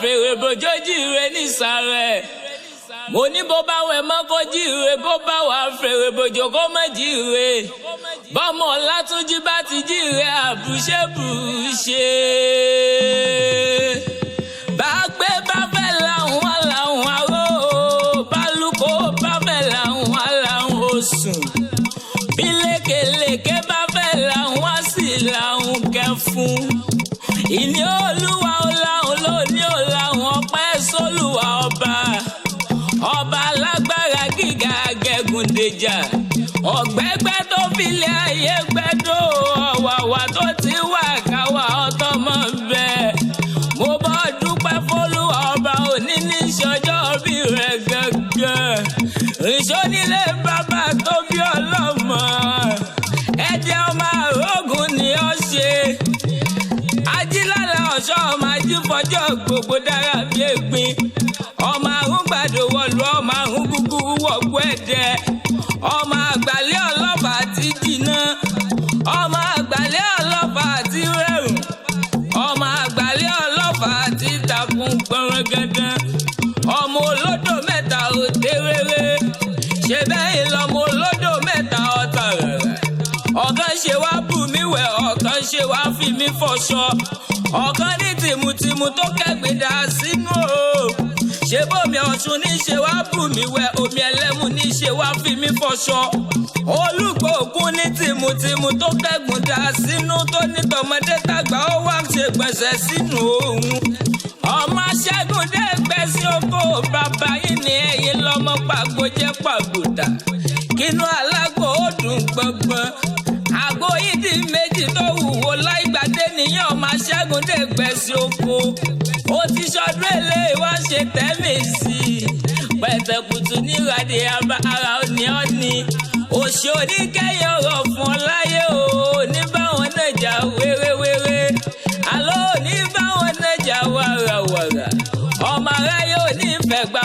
fèrè bójó jíire nísàlẹ̀. Mo ní bó bá wẹ̀ mọ́ kó jíire, bó bá wà fèrè bójó kó má jíire. Bọ́mọ Ọlátúnjí bá ti jíire àbùṣebùṣe. Bá gbé bá fẹ́ làwọn àlàwọn aró, bálùkò bá fẹ́ làwọn àlàwọn òsùn. Bí lékelèké bá fẹ́ làwọn á sì làwọn kẹfún. Ìní Olúwa ó láwọn lóní ó láwọn ọpẹ́ sólùwà ọba. Ọba alágbára gíga agẹgùndèjà. Ọ̀gbẹ́gbẹ́ tó filẹ̀ ayé gbẹ́dọ̀, ọ̀wàwà tó ti wà káwà ọtọ́mọ bẹ́ẹ̀. Mo bọ́ dúpẹ́ f'Olúwa ọba òní ní ìṣọjọ́ bí rẹ̀ gángan. Ìṣó nílé bàbá tó bí ọlọ́mọ. Ẹ̀jẹ̀ ọmọ àrógùn ni ó ṣe. Ajílálà ọ̀ṣọ́ ọmọ ajífọjọ́ gbogbo dára bí ègbin. Ọmọ àrùn gbàdò wọ̀lú ọmọ àrùn gúgú wọ̀gbọ́ ẹ̀dẹ̀. Ọmọ àgbàlẹ̀ ọlọ́fà ti jìnnà. Ọmọ àgbàlẹ̀ ọlọ́fà ti rẹ̀rùn. Ọmọ àgbàlẹ̀ ọlọ́fà ti takùn gbọ̀nrẹ̀gẹ̀dẹ̀. Ọmọ olódò mẹ́ta òde rere. Ṣé bẹ́ẹ̀ lọmọ olódò mẹ́ta ọ̀tà rẹ̀? Ọ̀kan ṣe wá bù mí wẹ̀, ọ̀kan ṣe wá fi mí fọṣọ. Ọ̀kan ní tìmùtìmù tó kẹ́gbìn dà sínú o. Ṣé bómi Ọ̀ṣun ní ṣe wá bù mí wẹ̀, omi ẹlẹ́mu ní ṣe wá fi mí fọṣọ. Olúgbò Ògún ní tìmùtìmù tó kẹ́gbìn dà sínú, tó ní tọmọdé tàgbà ó wá ṣe gbọ̀nsẹ̀ sínú òun. Ọmọ Ṣẹ́gun dé gbẹ́sí oko bàbá yìí ní ẹ̀yìn lọ́mọ pàgbó jẹ́ pàgbòdà. Kínú alágbó ó dùn gbọ̀ngbọ̀n. Àgbo yìí di méjì tó wúwo láìgbàdé nìyẹn ọmọ Ṣẹ́gun dé gbẹ́sí oko. Ó ti ṣọdún èlé wá ṣe tẹ́mì sí i. Pẹ̀tẹ̀kùtù ní ìràdé ara òní ọ̀ní. Òṣì oníkẹ́yìn ọ̀rọ̀ fún ọ láyé o. Ní báwọn náà jà wéréwéré. Àlọ́ òní báwọn náà jà wàràwàrà. Ọmọ aráyé ò ní ìfẹ́ gbà